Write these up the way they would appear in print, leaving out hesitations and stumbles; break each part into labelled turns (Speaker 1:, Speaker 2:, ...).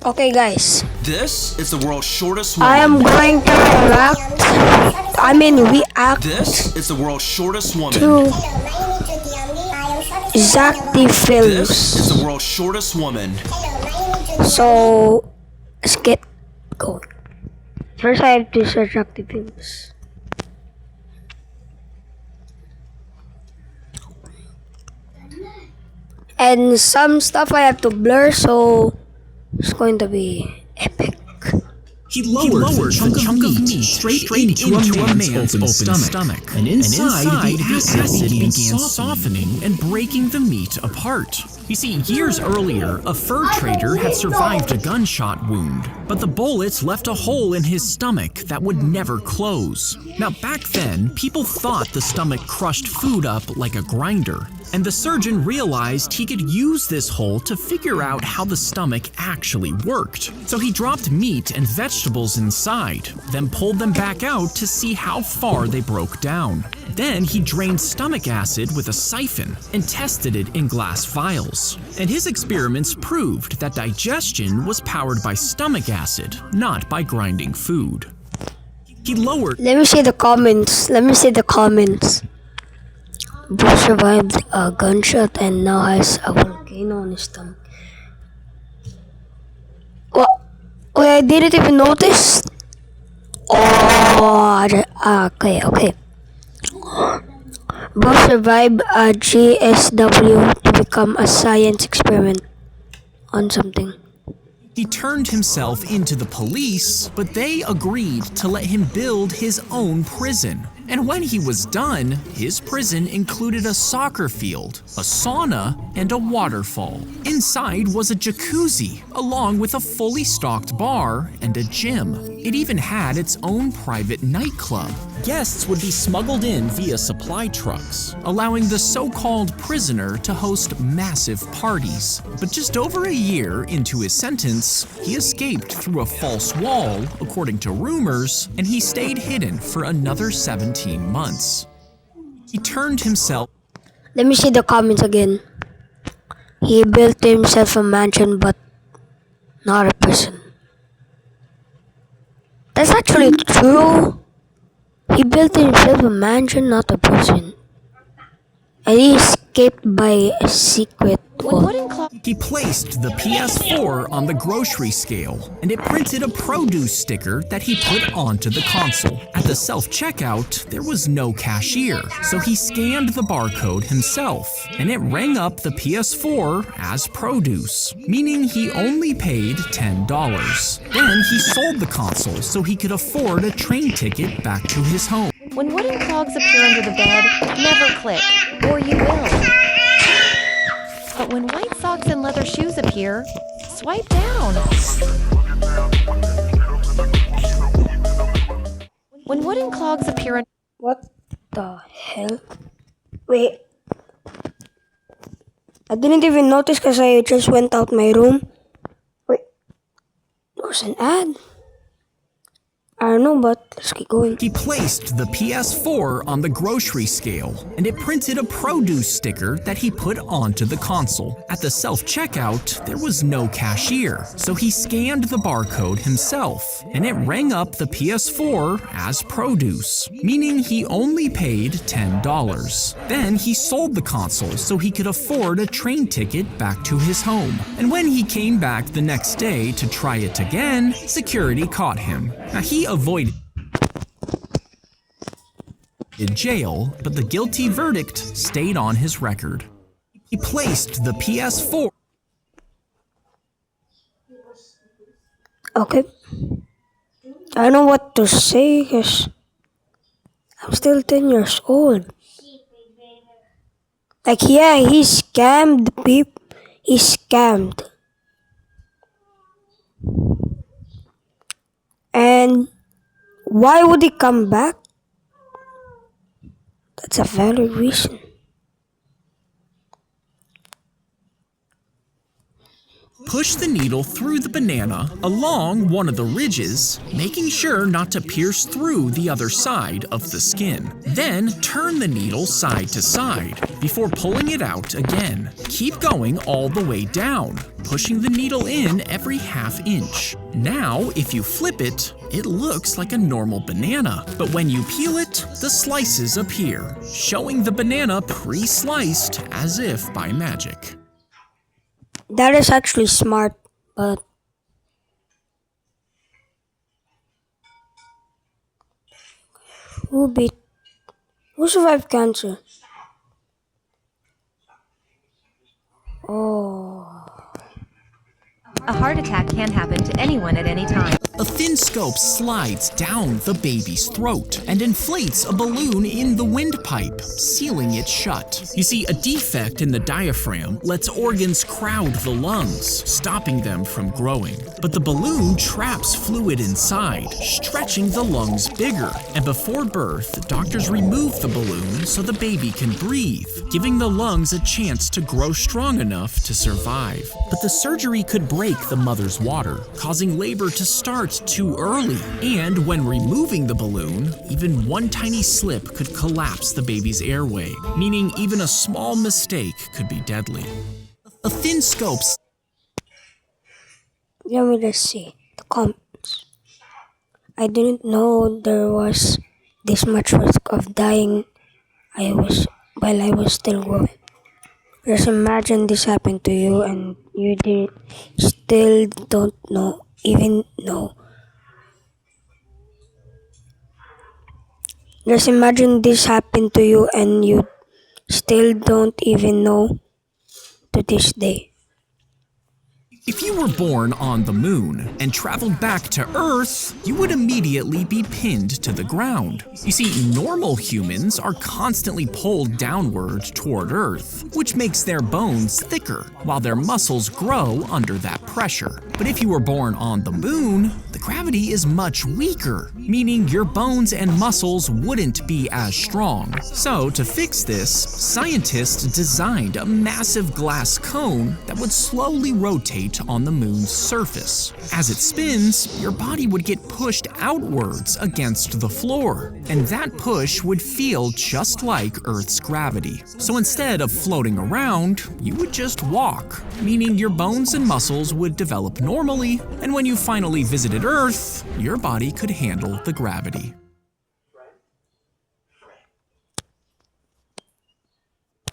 Speaker 1: Okay, guys.
Speaker 2: This is the world's shortest woman.
Speaker 1: I am going to react
Speaker 2: This is the world's shortest woman.
Speaker 1: to Zack the
Speaker 2: This is
Speaker 1: films.
Speaker 2: the world's shortest woman.
Speaker 1: So let's get going. First, I have to search Zack the films. And some stuff I have to blur, so it's going to be epic.
Speaker 3: He lowered a chunk of meat straight into a man's open stomach. And inside, the acid began softening and breaking the meat apart. You see, years earlier, a fur trader had survived a gunshot wound, but the bullets left a hole in his stomach that would never close. Now, back then, people thought the stomach crushed food up like a grinder, and the surgeon realized he could use this hole to figure out how the stomach actually worked. So he dropped meat and vegetables inside, then pulled them back out to see how far they broke down. Then he drained stomach acid with a siphon and tested it in glass vials. And his experiments proved that digestion was powered by stomach acid, not by grinding food. He lowered.
Speaker 1: Let me see the comments. Bro survived a gunshot and now has a volcano on his stomach. What? Wait, I didn't even notice. Oh, okay. Bro survived a GSW to become a science experiment on something.
Speaker 3: He turned himself into the police, but they agreed to let him build his own prison. And when he was done, his prison included a soccer field, a sauna, and a waterfall. Inside was a jacuzzi, along with a fully stocked bar and a gym. It even had its own private nightclub. Guests would be smuggled in via supply trucks, allowing the so-called prisoner to host massive parties. But just over a year into his sentence, he escaped through a false wall, according to rumors, and he stayed hidden for another 17 months. He turned himself.
Speaker 1: Let me see the comments again. He built himself a mansion, but not a prison. That's actually true. He built himself a mansion, not a prison. And he escaped by a secret wall.
Speaker 3: He placed the PS4 on the grocery scale, and it printed a produce sticker that he put onto the console. At the self-checkout, there was no cashier, so he scanned the barcode himself, and it rang up the PS4 as produce, meaning he only paid $10. Then he sold the console so he could afford a train ticket back to his home.
Speaker 4: When wooden clogs appear under the bed, never click, or you will. But when white socks and leather shoes appear, swipe down. When wooden clogs appear under...
Speaker 1: What the hell? Wait. I didn't even notice because I just went out my room. Wait. There's an ad. I don't know, but let's keep going.
Speaker 3: He placed the PS4 on the grocery scale, and it printed a produce sticker that he put onto the console. At the self-checkout, there was no cashier, so he scanned the barcode himself, and it rang up the PS4 as produce, meaning he only paid $10. Then he sold the console so he could afford a train ticket back to his home. And when he came back the next day to try it again, security caught him. Now, he avoided jail, but the guilty verdict stayed on his record. He placed the PS4.
Speaker 1: Okay. I don't know what to say because I'm still 10 years old. Like, yeah, he scammed people. He scammed. And why would he come back? That's a valid reason.
Speaker 3: Push the needle through the banana along one of the ridges, making sure not to pierce through the other side of the skin. Then turn the needle side to side before pulling it out again. Keep going all the way down, pushing the needle in every half inch. Now, if you flip it, it looks like a normal banana, but when you peel it, the slices appear, showing the banana pre-sliced as if by magic.
Speaker 1: That is actually smart, but who survived cancer? Oh.
Speaker 4: A heart attack can happen to anyone at any time.
Speaker 3: A thin scope slides down the baby's throat and inflates a balloon in the windpipe, sealing it shut. You see, a defect in the diaphragm lets organs crowd the lungs, stopping them from growing. But the balloon traps fluid inside, stretching the lungs bigger. And before birth, doctors remove the balloon so the baby can breathe, giving the lungs a chance to grow strong enough to survive. But the surgery could break the mother's water, causing labor to start too early. And when removing the balloon, even one tiny slip could collapse the baby's airway, meaning even a small mistake could be deadly. A thin scope.
Speaker 1: Let me just see the comments. I didn't know there was this much risk of dying while I was still growing. Just imagine this happened to you and you still don't even know. Just imagine this happened to you and you still don't even know to this day.
Speaker 3: If you were born on the moon and traveled back to Earth, you would immediately be pinned to the ground. You see, normal humans are constantly pulled downward toward Earth, which makes their bones thicker, while their muscles grow under that pressure. But if you were born on the moon, the gravity is much weaker, meaning your bones and muscles wouldn't be as strong. So, to fix this, scientists designed a massive glass cone that would slowly rotate on the moon's surface. As it spins, your body would get pushed outwards against the floor, and that push would feel just like Earth's gravity. So instead of floating around, you would just walk, meaning your bones and muscles would develop normally, and when you finally visited Earth, your body could handle the gravity.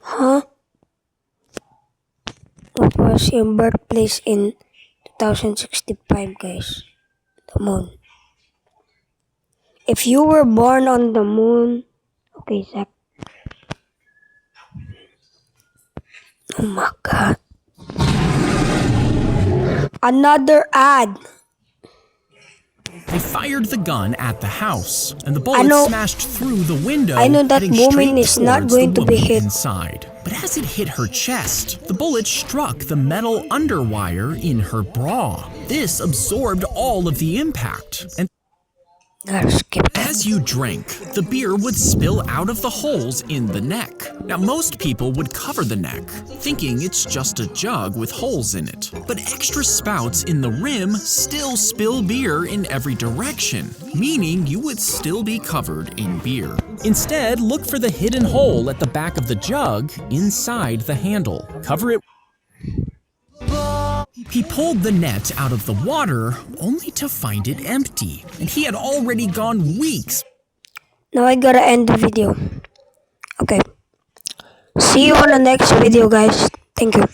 Speaker 1: Huh? What was your birthplace in 2065, guys? The moon. If you were born on the moon... Okay, Zack. Oh my god. Another ad.
Speaker 3: They fired the gun at the house, and the bullet smashed through the window.
Speaker 1: I know that
Speaker 3: heading
Speaker 1: woman
Speaker 3: straight
Speaker 1: is not
Speaker 3: towards
Speaker 1: going
Speaker 3: the
Speaker 1: to be
Speaker 3: woman
Speaker 1: hit.
Speaker 3: Inside. But as it hit her chest, the bullet struck the metal underwire in her bra. This absorbed all of the impact, and as you drank, the beer would spill out of the holes in the neck. Now, most people would cover the neck, thinking it's just a jug with holes in it. But extra spouts in the rim still spill beer in every direction, meaning you would still be covered in beer. Instead, look for the hidden hole at the back of the jug inside the handle. Cover it. He pulled the net out of the water only to find it empty, and he had already gone weeks.
Speaker 1: Now I gotta end the video. Okay. See you on the next video, guys. Thank you.